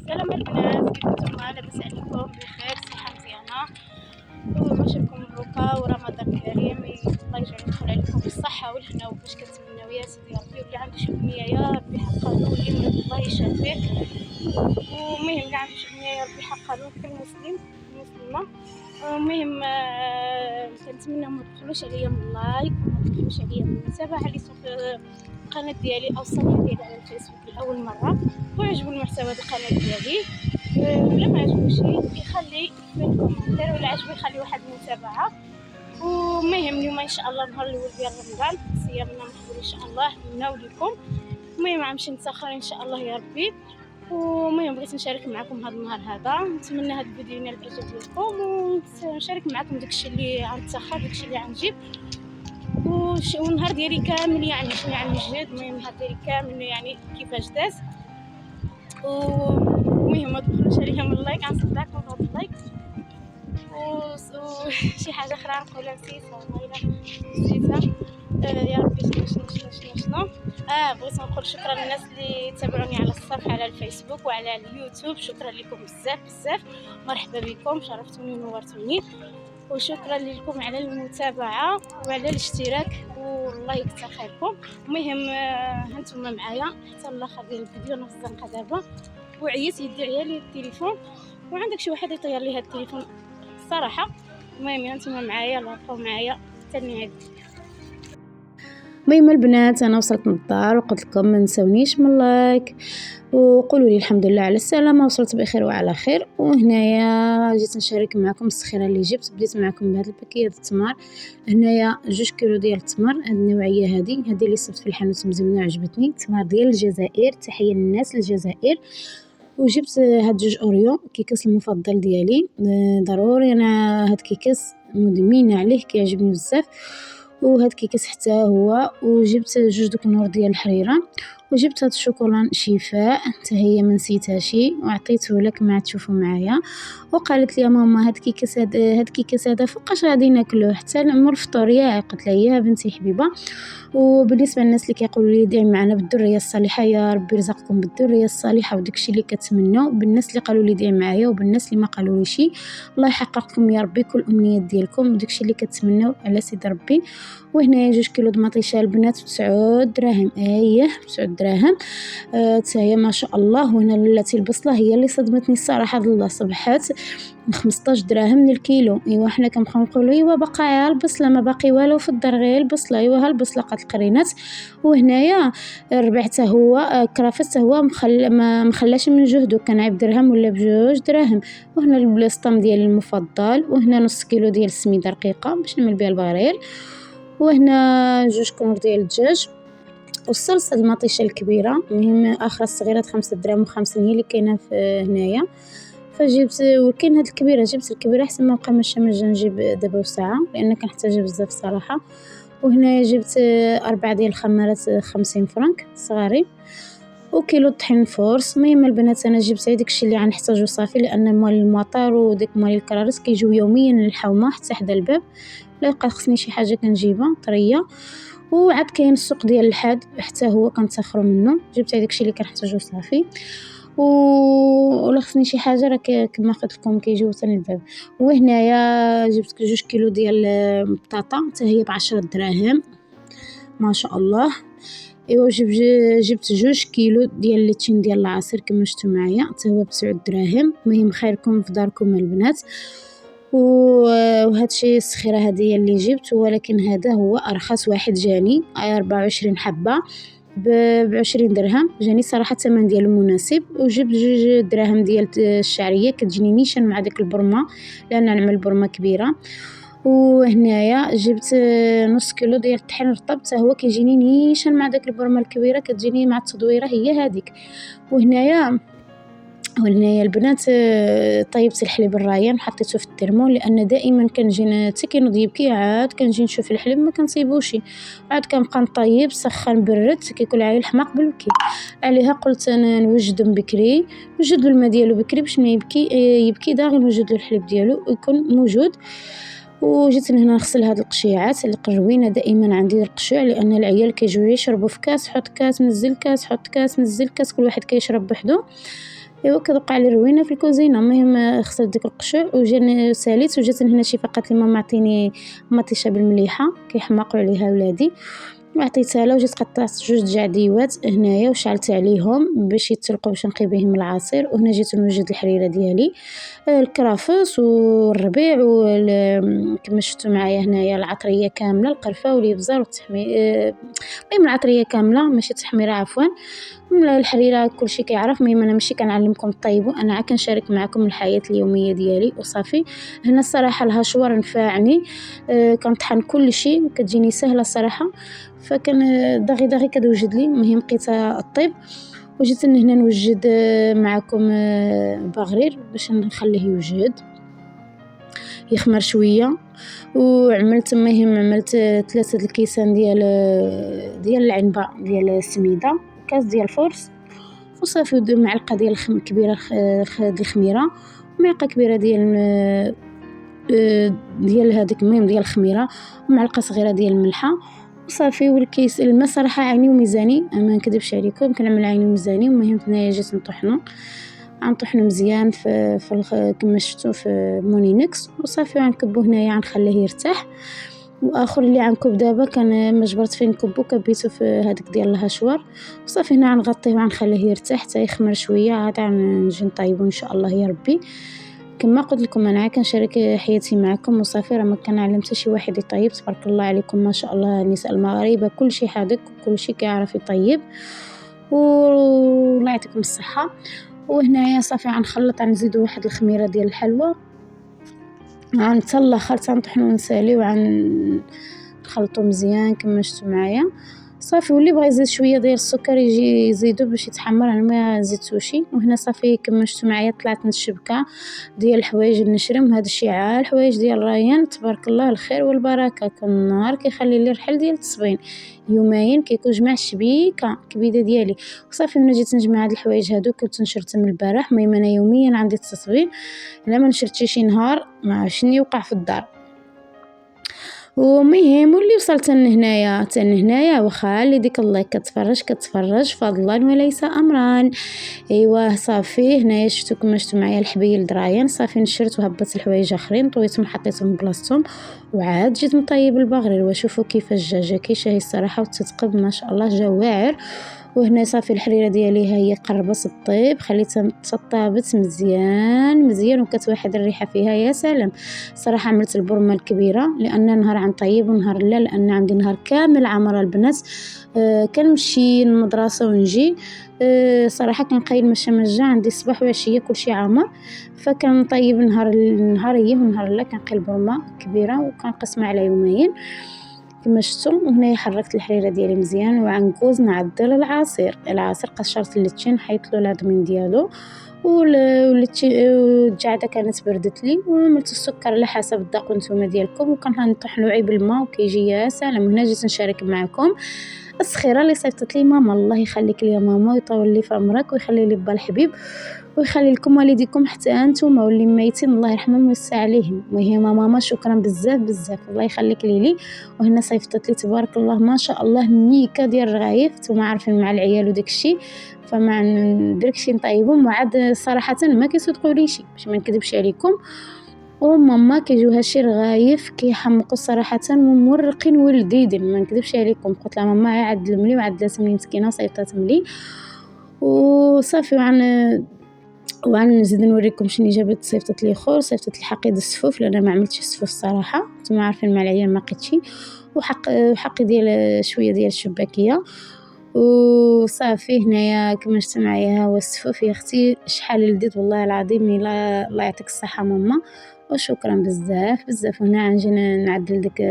سلام البنات، كيف نتوما؟ لاباس عليكم؟ بخير، صحة مزيانة، وعشركم مبروكة ورمضان كريم. الله يجعل يدخل عليكم بالصحة والهنا وفاش كتمناو يا سيدي يا ربي. واللي عنده شي أمنية يا ربي حققها له، واللي مريض الله يشافيه. ومهم اللي عنده شي أمنية يا ربي حققها له كل مسلم مسلمة. المهم كنتمنى ما تبخلوش عليا من لايك، وما تبخلوش عليا من المتابعة اللي في القناة ديالي او الصفحة ديالي على الفيسبوك لأول مرة، ويعجبو المحتوى ديال القناة ديالي. ولا ما عجبوش يخلي في الكومنتير، ولا عجبو يخلي واحد المتابعة. ومهم اليوم ان شاء الله نهار الاول ديال رمضان، صيامنا مقبول ان شاء الله منا وليكم. المهم غنمشي نتسخر ان شاء الله يا ربي. ومهم بغيت نشارك معكم هذا النهار هذا، نتمنى هذا الفيديو ينال الاعجاب ديالكم، ونشارك معكم داكشي اللي غنتسخر، داكشي اللي غنجيب. والنهار ديالي كامل يعني شنو يعني جديد. المهم النهار ديالي كامل يعني كيفاش داز. ومهم ما تبخلوش عليا من اللايك، غنصدعكم بهذا اللايك. وشي حاجه اخرى نقولها نسيتها والله الا نسيتها. يا ربي شنو بغيت نقول شكرا للناس اللي تابعوني على الصفحه على الفيسبوك وعلى اليوتيوب. شكرا لكم بزاف بزاف، مرحبا بكم، شرفتوني ونورتوني. وشكرا لكم على المتابعه وعلى الاشتراك، والله يكثر خيركم. المهم هانتوما معايا حتى الاخر ديال الفيديو. انا في الزنقه دابا وعييت، يدي عيالي التليفون، وعندك شي واحد يطير لي هذا التليفون الصراحه. المهم هانتوما معايا، الله يبقاو معايا حتى النهايه. المهم البنات انا وصلت من الدار وقلت لكم ما نساونيش من لايك وقولوا لي الحمد لله على السلامه، وصلت بخير وعلى خير. وهنايا جيت نشارك معكم السخيره اللي جبت. بديت معكم بهذا الباكيه ديال التمر. هنايا 2 كيلو ديال التمر، هذه النوعيه هذه اللي صبت في الحانوت مزيونه عجبتني، التمر ديال الجزائر، تحيه للناس الجزائر. وجبت هاد 2 اوريو، كيكاس المفضل ديالي. ضروري انا هاد كيكاس مدمنه عليه، كيعجبني بزاف. وهاد كيكاس حتى هو. وجبت 2 دوك النور ديال الحريره. وجبت هاد الشوكولان شفاء حتى هي ما نسيتهاشي، وعطيته لك ما تشوفوا معايا. وقالت لي ماما هاد كيكاس هذا فوقاش غادي ناكلوه حتى مور الفطور ياك؟ قلت لها يا بنتي حبيبه. وبالنسبه للناس اللي كيقولوا لي دعي معنا بالذريه الصالحه، يا ربي يرزقكم بالذريه الصالحه وداكشي اللي كتمنوا. بالناس اللي قالوا لي دعي معايا وبالناس اللي ما قالوا لي شي، الله يحقق لكم يا ربي كل امنيات ديالكم وداكشي اللي كتمنوا على سيد ربي. وهنا 2 كيلو د مطيشه البنات ب9 دراهم. 9 دراهم حتى هي ما شاء الله. وهنا لاتي البصله هي اللي صدمتني الصراحه، الله صبحات 15 دراهم للكيلو. ايوا حنا كنبقاو نقولوا ايوا باقا البصله، ما باقي والو في الدار غير البصله. ايوا ها البصله قالت القرينات. وهنايا الربع حتى هو كرافت حتى هو ما مخلاش من جهده، كان عيب درهم ولا ب2 دراهم. وهنا البلاصطام ديالي المفضل. وهنا نص كيلو ديال السميده رقيقه باش نعمل بها البغريل. وهنا 2 كنور ديال الدجاج. والصلصه المطيشه الكبيره، المهم اخر الصغيره 5 دراهم و50 هي اللي كاينه في هنايا. فجبت وكاين هاد الكبيره، جبت الكبيره حسن ما بقى ماشي نجيب دابا وساعه لان كنحتاجها بزاف صراحه. وهنا جبت 4 ديال الخمارات 50 فرنك صغاري، وكيلو طحين فورس. المهم البنات انا جبت داكشي اللي غنحتاجو صافي، لان موال المطار وديك موال الكرارس كيجيو يوميا للحومه حتى حدا الباب. لا يبقى خصني شي حاجه كنجيبها طريه. وعاد كاين السوق ديال الحاد حتى هو كنتسخروا منه، جبت داكشي اللي كنحتاجو صافي. ولا خصني شي حاجه راه كما قلت لكم كيجيو حتى للباب. وهنايا جبت 2 كيلو ديال البطاطا حتى هي ب10 دراهم ما شاء الله. ايوا جبت 2 كيلو ديال الليتشين ديال العصير كما شفتوا معايا حتى هو ب9 دراهم. المهم خيركم في داركم البنات. وهادشي السخيره هذه اللي جبت، ولكن هذا هو ارخص واحد جاني 24 حبه ب20 درهم، جاني صراحه الثمن ديالو مناسب. وجبت 2 دراهم ديال الشعريه كتجيني نيشان مع ديك البرمه لان نعمل برمه كبيره. وهنايا جبت نص كيلو ديال الطحين الرطب حتى هو كيجيني نيشان مع داك البرمه الكبيره كتجيني مع التدويره هي هذيك. وهنايا البنات طيبت الحليب الرايان حطيته في الترمو، لان دائما كنجي حتى كينوض يبكي عاد كنجي نشوف الحليب ما كنصيبوش، عاد كنبقى نطيب سخن برد كيكون عايل الحماق بالبكي. عليها قلت انا نوجد بكري، نوجد له الماء ديالو بكري باش ما يبكي داغي نوجد له الحليب ديالو يكون موجود. وجيت هنا نغسل هاد القشيعات القروينه، دائما عندي القشوع لان العيال كيجيو يشربوا في كاس، حط كاس نزل كاس، حط كاس نزل كاس، كل واحد كيشرب بوحدو. ايوا كتوقع لي روينه في الكوزينه. المهم خسرت ديك القشوع وجاني ساليت وجات هنا شيفا قالت لي ماما عطيني مطيشه بالمليحه كيحماقوا عليها ولادي وعطيتها لها وجيت قطعت جوج ديعديوات هنايا وشعلت عليهم باش يتسلقوا باش نقي بهم العصير. وهنا جيت نوجد الحريره ديالي الكرافس والربيع كما شفتوا معايا هنايا العطريه كامله القرفه والابزار والتحمير المهم العطريه كامله ماشي تحميره عفوا الحريره كلشي كيعرف. المهم انا ماشي كنعلمكم طيبوا انا عا كنشارك معكم الحياه اليوميه ديالي وصافي. هنا الصراحه الهشوار نفعني كنطحن كلشي وكتجيني سهله الصراحه فكان دغي كتوجد لي. المهم بقيت الطيب وجيت هنا نوجد معكم بغرير باش نخليه يوجد يخمر شويه. وعملت عملت 3 الكيسان ديال العنبه ديال السميده كاس ديال الفورس وصافي ودير معلقه ديال كبيره ديال الخميره ومعلقه كبيره ديال هذيك المهم ديال الخميره ومعلقه صغيره ديال الملحه وصافي. والكيس الماء صراحه عيني وميزاني ما نكذبش عليكم كنعمل عيني وميزاني. المهم هنايا جيت نطحنو مزيان في كما شفتوا في مونينكس وصافي غنكبو هنايا غنخليه يرتاح. واخر اللي غنكب دابا كان مجبرت فين نكبو كبيتو في هذيك ديال الهشوار وصافي هنا غنغطيه وغنخليه يرتاح حتى يخمر شويه عاد غنجي نطيبو ان شاء الله يا ربي. كما قلت لكم انا كنشارك حياتي معكم وصافي راه ما كنعلم حتى شي واحد يطيب تبارك الله عليكم ما شاء الله. النساء المغاربه كلشي حاذق وكلشي كيعرف يطيب والله يعطيكم الصحه. وهنايا صافي غنخلط غنزيدو واحد الخميره ديال الحلوى غنتسلى خلطه نطحنو ونساليو نخلطو مزيان كما شفتوا معايا صافي. واللي بغى يزيد شويه ديال السكر يجي يزيدو باش يتحمر انا ما زدتوشي. وهنا صافي كما شفتوا معايا طلعت من الشبكه ديال الحوايج النشرم هذا الشيء عال الحوايج ديال ريان تبارك الله الخير والبركه. كل نهار كيخلي لي رحل ديال التصبين يومين كيكون جمع الشبيكه كبيده ديالي وصافي. من جيت نجمع هاد الحوايج هادو كنت نشرتهم البارح. المهم انا يوميا عندي التصبين الا ما نشرتش شي نهار ما شنو يوقع في الدار. ومهم واللي وصلت هنايا واخا اللي ديك الله كتفرج فضلا وليس امرا. ايوا صافي هنايا شفتوا كما شفتوا معايا الحبيل درايان صافي نشرت وهبطت الحوايج اخرين طويتهم حطيتهم بلاصتهم وعاد جيت نطيب البغرير. وشوفوا كيفاش جا كيشهي الصراحه وتتقب ما شاء الله جا واعر. وهنا صافي الحريره ديالي هي قربت الطيب خليتها تطابت مزيان وكتواحد الريحه فيها يا سلام. صراحه عملت البرمه الكبيره لان نهار غنطيب ونهار لا لان عندي نهار كامل عامره البنات كنمشي للمدرسه ونجي صراحه كنقيل مشا عندي الصباح وعشيه كلشي عامر فكنطيب نهاريه ونهار لا كنقيل برمه كبيره وكنقسمها على يومين كما شفتوا. وهنا حركت الحريره ديالي مزيان وعنكوز نعدل العصير قشرت اللتين حيت له العظمين ديالو والجعده كانت بردت لي وعملت السكر على حسب الذوق نتوما ديالكم وكنطحنوا عيب الماء وكيجي يا سلام. هنا جيت نشارك معكم السخيره اللي صيفطت لي ماما الله يخليك لي يا ماما ويطول لي في عمرك ويخلي لي با الحبيب ويخلي لكم والديكم حتى انتم واللي ميتين الله يرحمهم ويسع عليهم. وهي ماما شكرا بزاف الله يخليك لي. وهنا صيفطت لي تبارك الله ما شاء الله ميكا ديال الرغايف نتوما عارفين مع العيال وداك الشيء فما نديركش نطيبهم وعاد صراحه ما كيصدقوا لي شي باش ما نكذبش عليكم. وماما كيجيوها شي رغايف كيحمقوا صراحه ومرقين ولذيذين ما نكذبش عليكم. قلت لها ماما عاد لي وعدلتهم لي مسكينه وصيفطتهم لي وصافي. نزيد نوريكم شنو جابت صيفطت لي صيفطت لي حقيد السفوف لان ما عملتش السفوف الصراحه نتوما عارفين مع العيال ما لقيتشي وحقي ديال شويه ديال الشباكيه وصافي. هنايا كما شفتوا معايا هو السفوف يا اختي شحال لذيذ والله العظيم. الله يعطيك الصحه ماما وشكرا بزاف. هنا غنجي نعدل ديك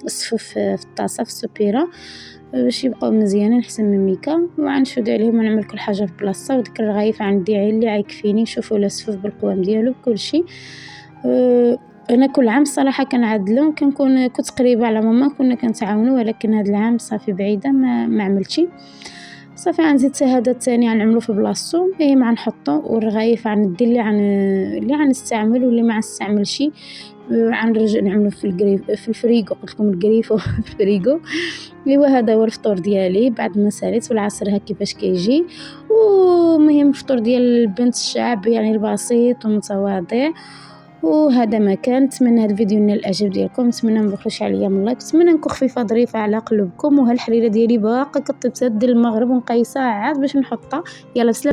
السفوف في الطاسه في السوبيره باش يبقاو مزيانين حسن من ميكا وغنشد عليهم ونعمل كل حاجه في بلاصتها. وديك الرغايف عندي اللي غيكفيني شوفوا السفوف بالقوام ديالو كلشي. انا كل عام صراحه كنعدلو كنت قريبه على ماما كنا كنتعاونوا ولكن هذا العام صافي بعيده ما عملتش. صافي غنزيد حتى هذا الثاني غنعملو في بلاصتو، ما غنحطو، والرغايف غندير اللي غنستعمل واللي ما غنستعملش غنرجع نعملو في الفريغو. قلت لكم الكريفو في الفريغو. ايوا هذا هو الفطور ديالي بعد ما ساليت، والعصر ها كيفاش كيجي. ومهم الفطور ديال بنت الشعب يعني البسيط ومتواضع. وهذا ما كان. نتمنى هذا الفيديو ينال الاعجاب ديالكم، نتمنى ما بخلوش عليا من لايك، نتمنى نكون خفيفه ظريفه على قلوبكم. وها الحريره ديالي باقا كطيب تاد المغرب ونقيسها عاد باش نحطها. يلا بسلام.